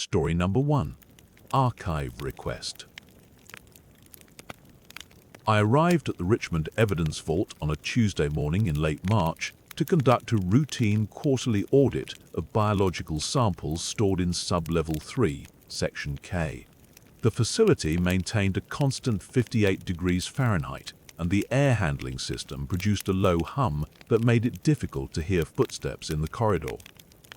Story number 1. Archive Request. I arrived at the Richmond Evidence Vault on a Tuesday morning in late March to conduct a routine quarterly audit of biological samples stored in Sub-Level 3, Section K. The facility maintained a constant 58 degrees Fahrenheit, and the air handling system produced a low hum that made it difficult to hear footsteps in the corridor.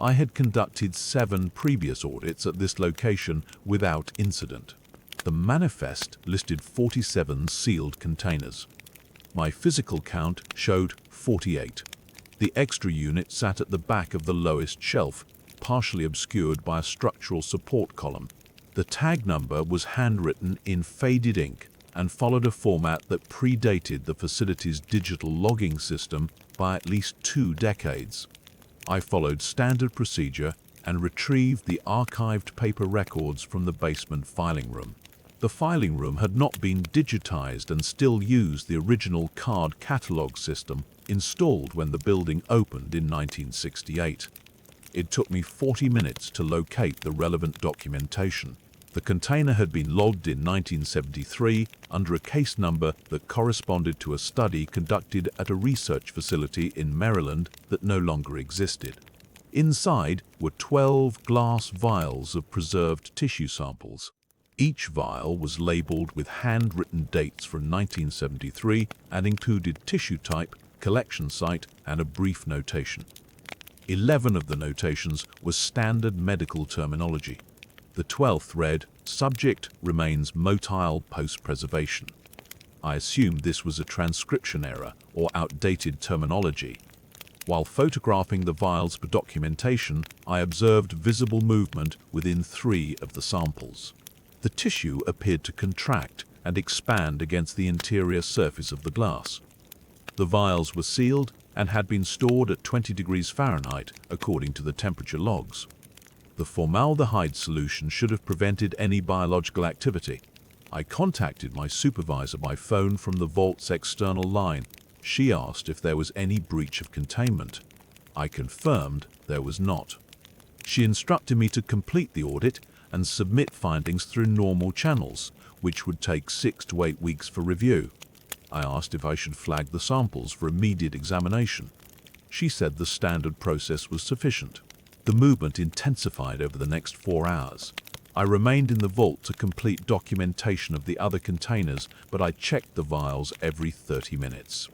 I had conducted 7 previous audits at this location without incident. The manifest listed 47 sealed containers. My physical count showed 48. The extra unit sat at the back of the lowest shelf, partially obscured by a structural support column. The tag number was handwritten in faded ink and followed a format that predated the facility's digital logging system by at least 2 decades. I followed standard procedure and retrieved the archived paper records from the basement filing room. The filing room had not been digitized and still used the original card catalog system installed when the building opened in 1968. It took me 40 minutes to locate the relevant documentation. The container had been logged in 1973 under a case number that corresponded to a study conducted at a research facility in Maryland that no longer existed. Inside were 12 glass vials of preserved tissue samples. Each vial was labeled with handwritten dates from 1973 and included tissue type, collection site, and a brief notation. 11 of the notations was standard medical terminology. The 12th read, "Subject remains motile post-preservation." I assumed this was a transcription error or outdated terminology. While photographing the vials for documentation, I observed visible movement within 3 of the samples. The tissue appeared to contract and expand against the interior surface of the glass. The vials were sealed and had been stored at 20 degrees Fahrenheit according to the temperature logs. The formaldehyde solution should have prevented any biological activity. I contacted my supervisor by phone from the vault's external line. She asked if there was any breach of containment. I confirmed there was not. She instructed me to complete the audit and submit findings through normal channels, which would take 6 to 8 weeks for review. I asked if I should flag the samples for immediate examination. She said the standard process was sufficient. The movement intensified over the next 4 hours. I remained in the vault to complete documentation of the other containers, but I checked the vials every 30 minutes.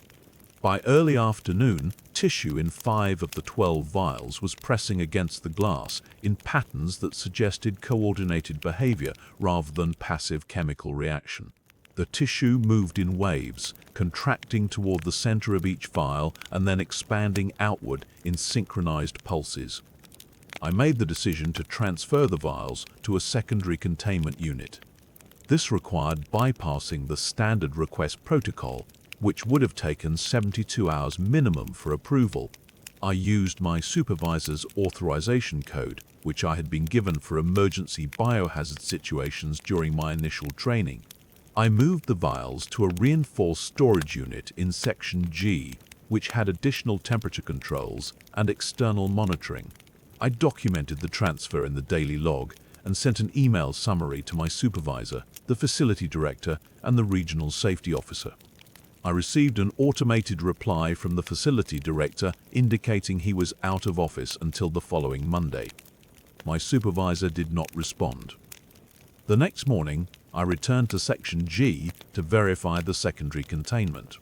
By early afternoon, tissue in 5 of the 12 vials was pressing against the glass in patterns that suggested coordinated behavior rather than passive chemical reaction. The tissue moved in waves, contracting toward the center of each vial and then expanding outward in synchronized pulses. I made the decision to transfer the vials to a secondary containment unit. This required bypassing the standard request protocol, which would have taken 72 hours minimum for approval. I used my supervisor's authorization code, which I had been given for emergency biohazard situations during my initial training. I moved the vials to a reinforced storage unit in Section G, which had additional temperature controls and external monitoring. I documented the transfer in the daily log and sent an email summary to my supervisor, the facility director, and the regional safety officer. I received an automated reply from the facility director indicating he was out of office until the following Monday. My supervisor did not respond. The next morning, I returned to Section G to verify the secondary containment.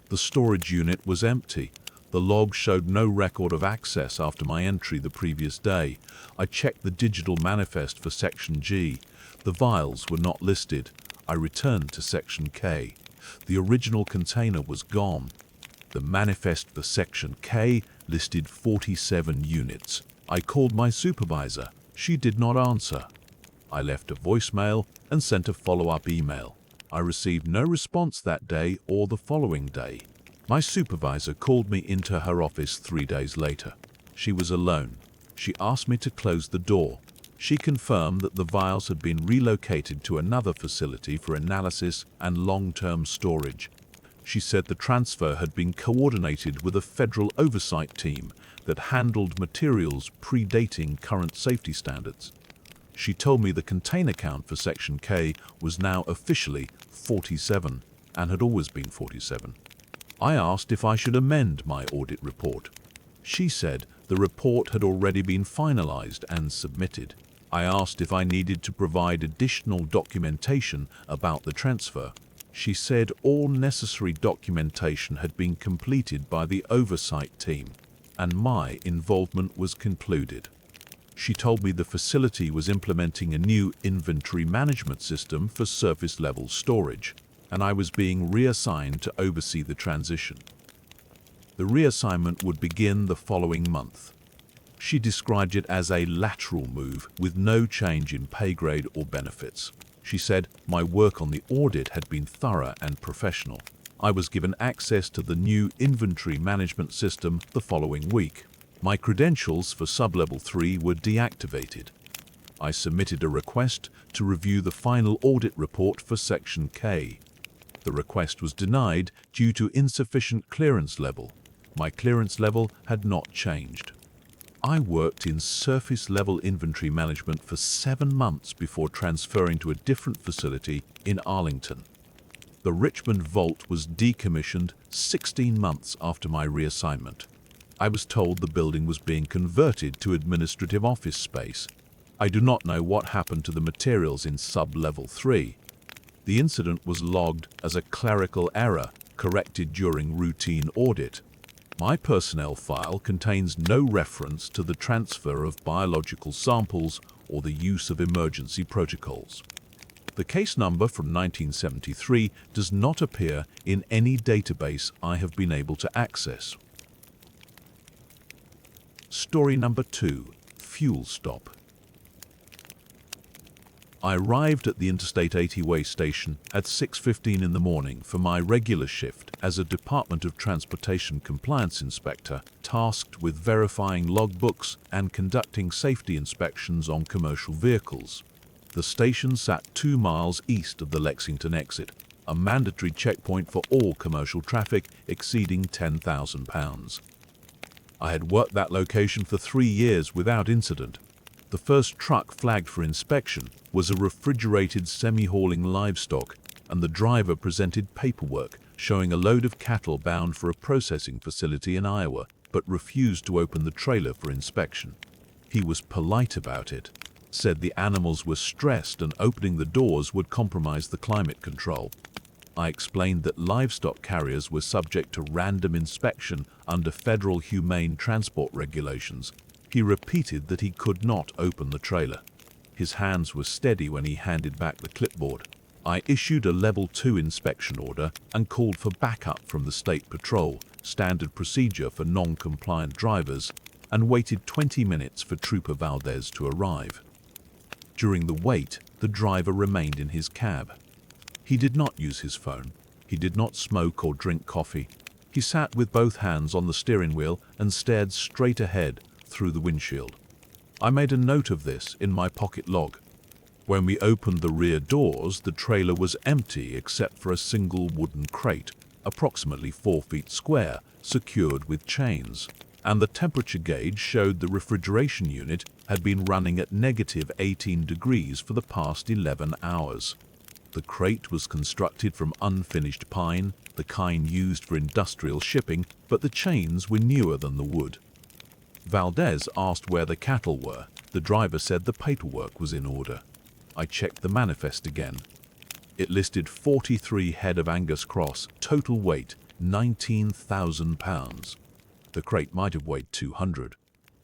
The storage unit was empty. The log showed no record of access after my entry the previous day. I checked the digital manifest for Section G. The vials were not listed. I returned to Section K. The original container was gone. The manifest for Section K listed 47 units. I called my supervisor. She did not answer. I left a voicemail and sent a follow-up email. I received no response that day or the following day. My supervisor called me into her office 3 days later. She was alone. She asked me to close the door. She confirmed that the vials had been relocated to another facility for analysis and long-term storage. She said the transfer had been coordinated with a federal oversight team that handled materials predating current safety standards. She told me the container count for Section K was now officially 47 and had always been 47. I asked if I should amend my audit report. She said the report had already been finalized and submitted. I asked if I needed to provide additional documentation about the transfer. She said all necessary documentation had been completed by the oversight team, and my involvement was concluded. She told me the facility was implementing a new inventory management system for surface-level storage, and I was being reassigned to oversee the transition. The reassignment would begin the following month. She described it as a lateral move with no change in pay grade or benefits. She said my work on the audit had been thorough and professional. I was given access to the new inventory management system the following week. My credentials for Sub-Level 3 were deactivated. I submitted a request to review the final audit report for Section K. The request was denied due to insufficient clearance level. My clearance level had not changed. I worked in surface-level inventory management for 7 months before transferring to a different facility in Arlington. The Richmond Vault was decommissioned 16 months after my reassignment. I was told the building was being converted to administrative office space. I do not know what happened to the materials in Sub-Level 3. The incident was logged as a clerical error corrected during routine audit. My personnel file contains no reference to the transfer of biological samples or the use of emergency protocols. The case number from 1973 does not appear in any database I have been able to access. Story number 2. Fuel stop. I arrived at the Interstate 80 way station at 6:15 in the morning for my regular shift as a Department of Transportation compliance inspector tasked with verifying logbooks and conducting safety inspections on commercial vehicles. The station sat 2 miles east of the Lexington exit, a mandatory checkpoint for all commercial traffic exceeding 10,000 pounds. I had worked that location for 3 years without incident. The first truck flagged for inspection was a refrigerated semi-hauling livestock, and the driver presented paperwork showing a load of cattle bound for a processing facility in Iowa, but refused to open the trailer for inspection. He was polite about it, said the animals were stressed and opening the doors would compromise the climate control. I explained that livestock carriers were subject to random inspection under federal humane transport regulations. He repeated that he could not open the trailer. His hands were steady when he handed back the clipboard. I issued a Level 2 inspection order and called for backup from the State Patrol, standard procedure for non-compliant drivers, and waited 20 minutes for Trooper Valdez to arrive. During the wait, the driver remained in his cab. He did not use his phone. He did not smoke or drink coffee. He sat with both hands on the steering wheel and stared straight ahead through the windshield. I made a note of this in my pocket log. When we opened the rear doors, the trailer was empty except for a single wooden crate, approximately 4 feet square, secured with chains, and the temperature gauge showed the refrigeration unit had been running at negative 18 degrees for the past 11 hours. The crate was constructed from unfinished pine, the kind used for industrial shipping, but the chains were newer than the wood. Valdez asked where the cattle were. The driver said the paperwork was in order. I checked the manifest again. It listed 43 head of Angus cross, total weight 19,000 pounds. The crate might have weighed 200.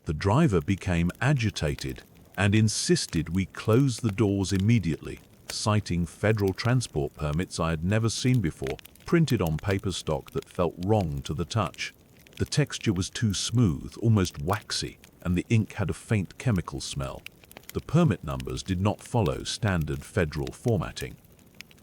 The driver became agitated and insisted we close the doors immediately, citing federal transport permits I had never seen before, printed on paper stock that felt wrong to the touch. The texture was too smooth, almost waxy, and the ink had a faint chemical smell. The permit numbers did not follow standard federal formatting.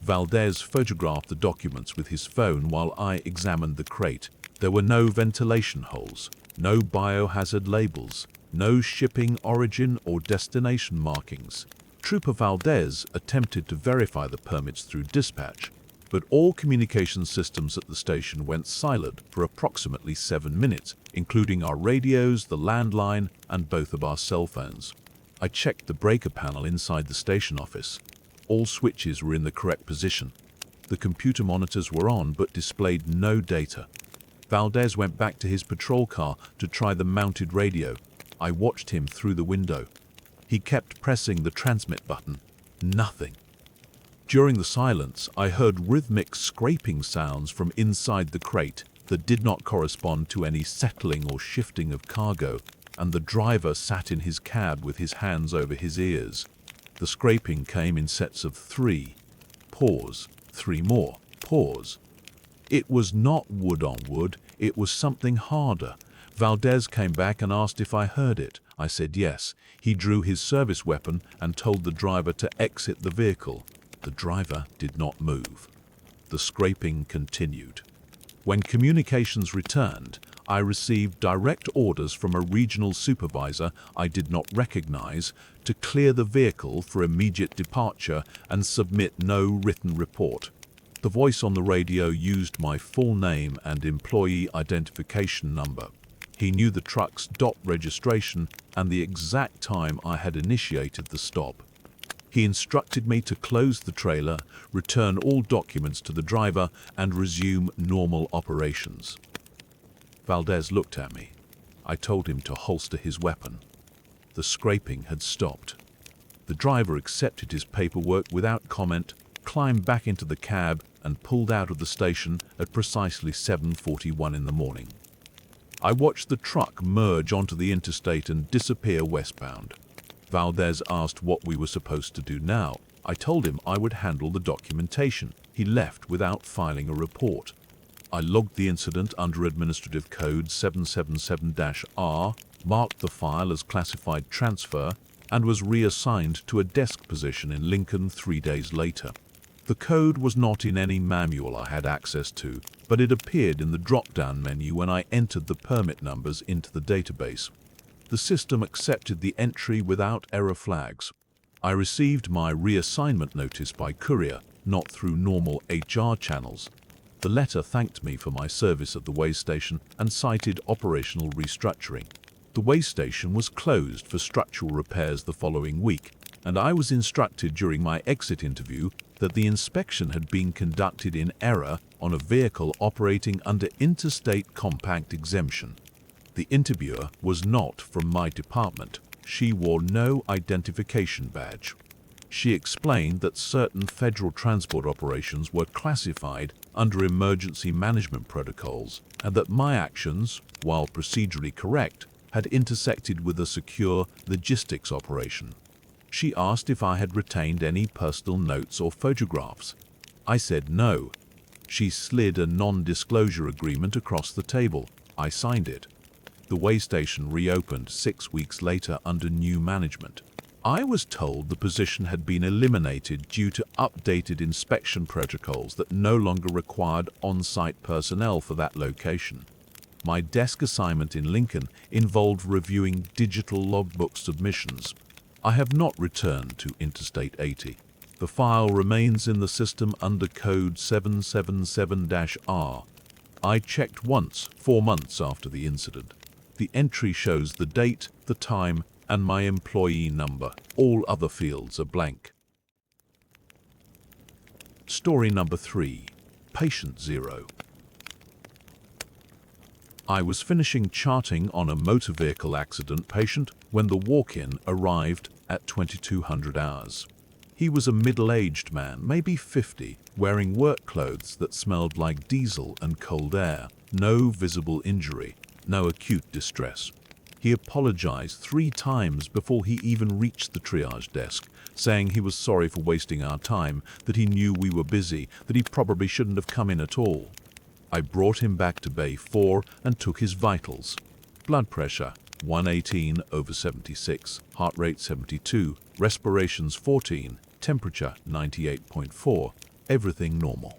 Valdez photographed the documents with his phone while I examined the crate. There were no ventilation holes, no biohazard labels, no shipping origin or destination markings. Trooper Valdez attempted to verify the permits through dispatch, but all communication systems at the station went silent for approximately 7 minutes, including our radios, the landline, and both of our cell phones. I checked the breaker panel inside the station office. All switches were in the correct position. The computer monitors were on but displayed no data. Valdez went back to his patrol car to try the mounted radio. I watched him through the window. He kept pressing the transmit button. Nothing. During the silence, I heard rhythmic scraping sounds from inside the crate that did not correspond to any settling or shifting of cargo, and the driver sat in his cab with his hands over his ears. The scraping came in sets of 3. Pause. 3 more. Pause. It was not wood on wood, it was something harder. Valdez came back and asked if I heard it. I said yes. He drew his service weapon and told the driver to exit the vehicle. The driver did not move. The scraping continued. When communications returned, I received direct orders from a regional supervisor I did not recognize to clear the vehicle for immediate departure and submit no written report. The voice on the radio used my full name and employee identification number. He knew the truck's DOT registration and the exact time I had initiated the stop. He instructed me to close the trailer, return all documents to the driver, and resume normal operations. Valdez looked at me. I told him to holster his weapon. The scraping had stopped. The driver accepted his paperwork without comment, climbed back into the cab, and pulled out of the station at precisely 7:41 in the morning. I watched the truck merge onto the interstate and disappear westbound. Valdez asked what we were supposed to do now. I told him I would handle the documentation. He left without filing a report. I logged the incident under Administrative Code 777-R, marked the file as classified transfer, and was reassigned to a desk position in Lincoln 3 days later. The code was not in any manual I had access to, but it appeared in the drop-down menu when I entered the permit numbers into the database. The system accepted the entry without error flags. I received my reassignment notice by courier, not through normal HR channels. The letter thanked me for my service at the way station and cited operational restructuring. The way station was closed for structural repairs the following week, and I was instructed during my exit interview that the inspection had been conducted in error on a vehicle operating under interstate compact exemption. The interviewer was not from my department. She wore no identification badge. She explained that certain federal transport operations were classified under emergency management protocols and that my actions, while procedurally correct, had intersected with a secure logistics operation. She asked if I had retained any personal notes or photographs. I said no. She slid a non-disclosure agreement across the table. I signed it. The way station reopened 6 weeks later under new management. I was told the position had been eliminated due to updated inspection protocols that no longer required on-site personnel for that location. My desk assignment in Lincoln involved reviewing digital logbook submissions. I have not returned to Interstate 80. The file remains in the system under code 777-R. I checked once 4 months after the incident. The entry shows the date, the time, and my employee number. All other fields are blank. Story number 3. Patient 0. I was finishing charting on a motor vehicle accident patient when the walk-in arrived at 2200 hours. He was a middle-aged man, maybe 50, wearing work clothes that smelled like diesel and cold air. No visible injury, no acute distress. He apologized 3 times before he even reached the triage desk, saying he was sorry for wasting our time, that he knew we were busy, that he probably shouldn't have come in at all. I brought him back to Bay 4 and took his vitals. Blood pressure 118/76, heart rate 72, respirations 14, temperature 98.4, everything normal.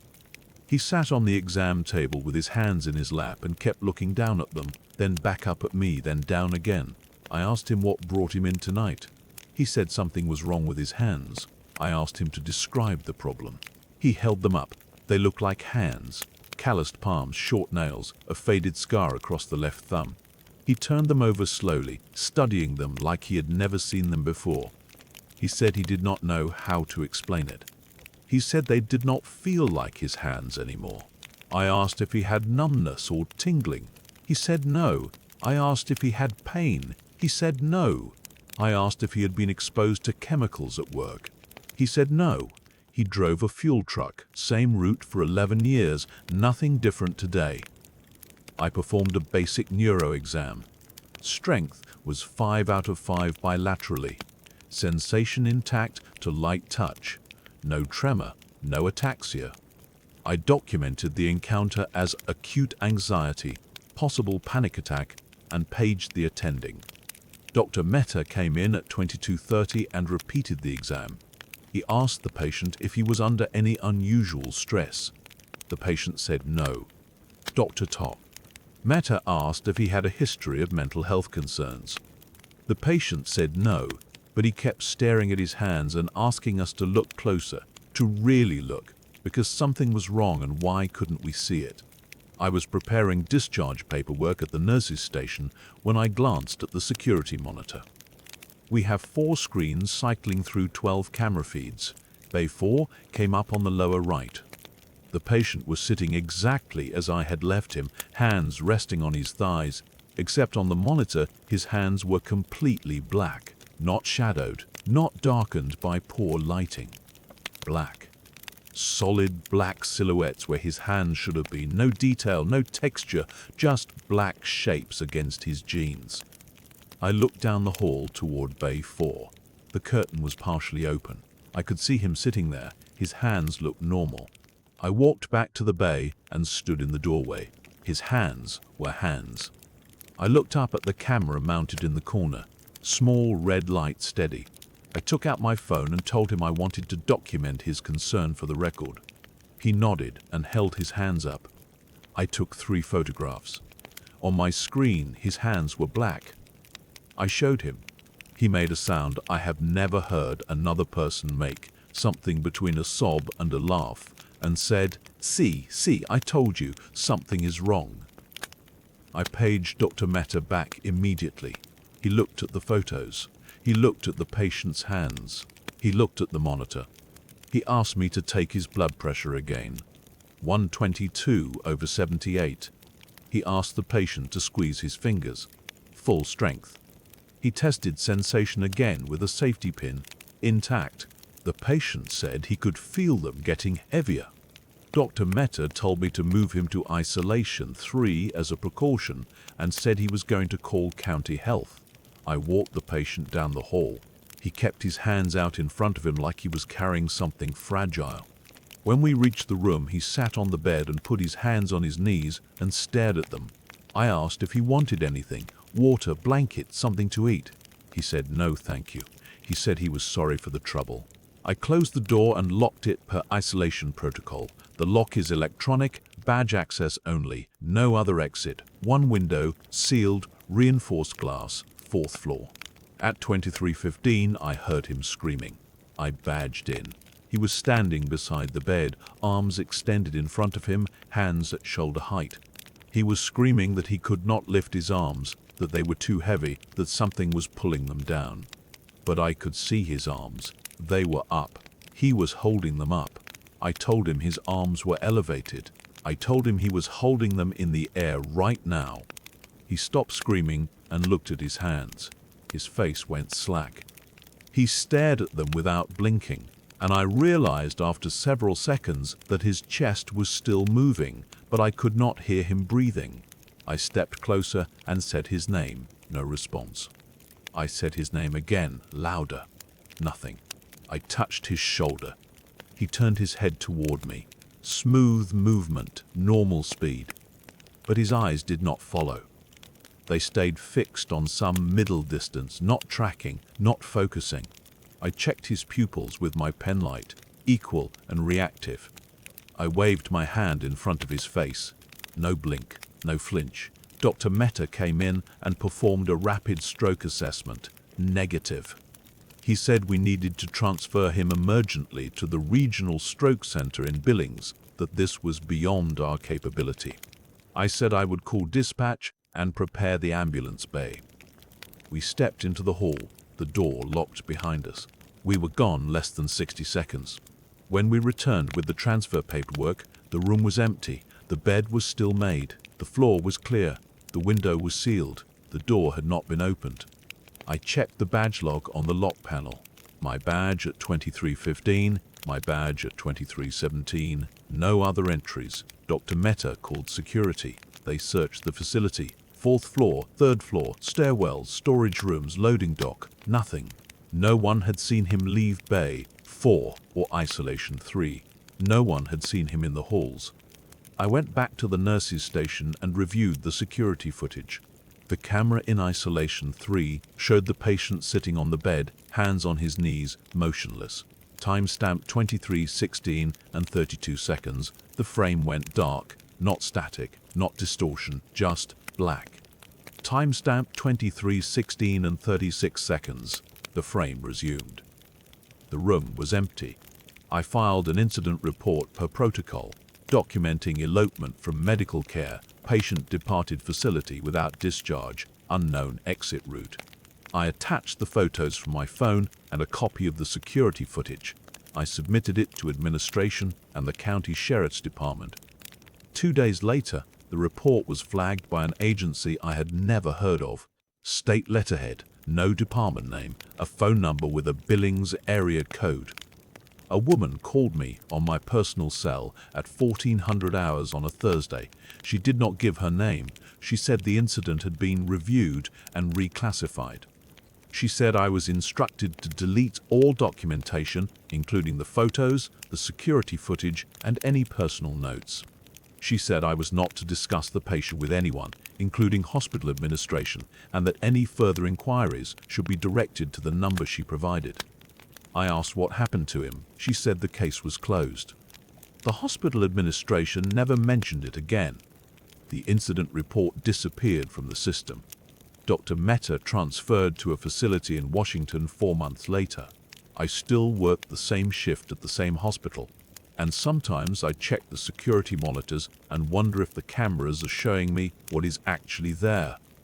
He sat on the exam table with his hands in his lap and kept looking down at them, then back up at me, then down again. I asked him what brought him in tonight. He said something was wrong with his hands. I asked him to describe the problem. He held them up. They looked like hands. Calloused palms, short nails, a faded scar across the left thumb. He turned them over slowly, studying them like he had never seen them before. He said he did not know how to explain it. He said they did not feel like his hands anymore. I asked if he had numbness or tingling. He said no. I asked if he had pain. He said no. I asked if he had been exposed to chemicals at work. He said no. He drove a fuel truck, same route for 11 years, nothing different today. I performed a basic neuro exam. Strength was 5 out of 5 bilaterally. Sensation intact to light touch. No tremor, no ataxia. I documented the encounter as acute anxiety, possible panic attack, and paged the attending. Dr. Mehta came in at 22:30 and repeated the exam. He asked the patient if he was under any unusual stress. The patient said no. Dr. Mehta asked if he had a history of mental health concerns. The patient said no, but he kept staring at his hands and asking us to look closer, to really look, because something was wrong and why couldn't we see it? I was preparing discharge paperwork at the nurses' station when I glanced at the security monitor. We have 4 screens cycling through 12 camera feeds. Bay 4 came up on the lower right. The patient was sitting exactly as I had left him, hands resting on his thighs, except on the monitor his hands were completely black, not shadowed, not darkened by poor lighting. Black. Solid black silhouettes where his hands should have been, no detail, no texture, just black shapes against his jeans. I looked down the hall toward Bay 4. The curtain was partially open. I could see him sitting there. His hands looked normal. I walked back to the bay and stood in the doorway. His hands were hands. I looked up at the camera mounted in the corner. Small red light steady. I took out my phone and told him I wanted to document his concern for the record. He nodded and held his hands up. I took 3 photographs. On my screen, his hands were black. I showed him. He made a sound I have never heard another person make, something between a sob and a laugh, and said, See, I told you, something is wrong. I paged Dr. Mehta back immediately. He looked at the photos. He looked at the patient's hands. He looked at the monitor. He asked me to take his blood pressure again. 122/78. He asked the patient to squeeze his fingers. Full strength. He tested sensation again with a safety pin. Intact. The patient said he could feel them getting heavier. Dr. Mehta told me to move him to isolation 3 as a precaution and said he was going to call county health. I walked the patient down the hall. He kept his hands out in front of him like he was carrying something fragile. When we reached the room, he sat on the bed and put his hands on his knees and stared at them. I asked if he wanted anything, water, blanket, something to eat. He said no, thank you. He said he was sorry for the trouble. I closed the door and locked it per isolation protocol. The lock is electronic, badge access only, no other exit. 1 window, sealed, reinforced glass, 4th floor. At 23:15, I heard him screaming. I badged in. He was standing beside the bed, arms extended in front of him, hands at shoulder height. He was screaming that he could not lift his arms, that they were too heavy, that something was pulling them down. But I could see his arms. They were up. He was holding them up. I told him his arms were elevated. I told him he was holding them in the air right now. He stopped screaming and looked at his hands. His face went slack. He stared at them without blinking, and I realized after several seconds that his chest was still moving, but I could not hear him breathing. I stepped closer and said his name. No response. I said his name again, louder. Nothing. I touched his shoulder. He turned his head toward me. Smooth movement, normal speed. But his eyes did not follow. They stayed fixed on some middle distance, not tracking, not focusing. I checked his pupils with my penlight, equal and reactive. I waved my hand in front of his face. No blink, no flinch. Dr. Mehta came in and performed a rapid stroke assessment. Negative. He said we needed to transfer him emergently to the regional stroke center in Billings, that this was beyond our capability. I said I would call dispatch and prepare the ambulance bay. We stepped into the hall, the door locked behind us. We were gone less than 60 seconds. When we returned with the transfer paperwork, the room was empty, the bed was still made, the floor was clear, the window was sealed, the door had not been opened. I checked the badge log on the lock panel. My badge at 23:15, my badge at 23:17, no other entries. Dr. Mehta called security. They searched the facility. 4th floor, 3rd floor, stairwells, storage rooms, loading dock, nothing. No one had seen him leave Bay 4 or Isolation 3. No one had seen him in the halls. I went back to the nurses' station and reviewed the security footage. The camera in Isolation 3 showed the patient sitting on the bed, hands on his knees, motionless. Timestamp 23:16 and 32 seconds. The frame went dark, not static, not distortion, just black. Timestamp 23:16 and 36 seconds. The frame resumed. The room was empty. I filed an incident report per protocol, documenting elopement from medical care, patient departed facility without discharge, unknown exit route. I attached the photos from my phone and a copy of the security footage. I submitted it to administration and the county sheriff's department. 2 days later, the report was flagged by an agency I had never heard of. State letterhead, no department name, a phone number with a Billings area code. A woman called me on my personal cell at 1400 hours on a Thursday. She did not give her name. She said the incident had been reviewed and reclassified. She said I was instructed to delete all documentation, including the photos, the security footage, and any personal notes. She said I was not to discuss the patient with anyone, including hospital administration, and that any further inquiries should be directed to the number she provided. I asked what happened to him. She said the case was closed. The hospital administration never mentioned it again. The incident report disappeared from the system. Dr. Mehta transferred to a facility in Washington 4 months later. I still worked the same shift at the same hospital, and sometimes I check the security monitors and wonder if the cameras are showing me what is actually there.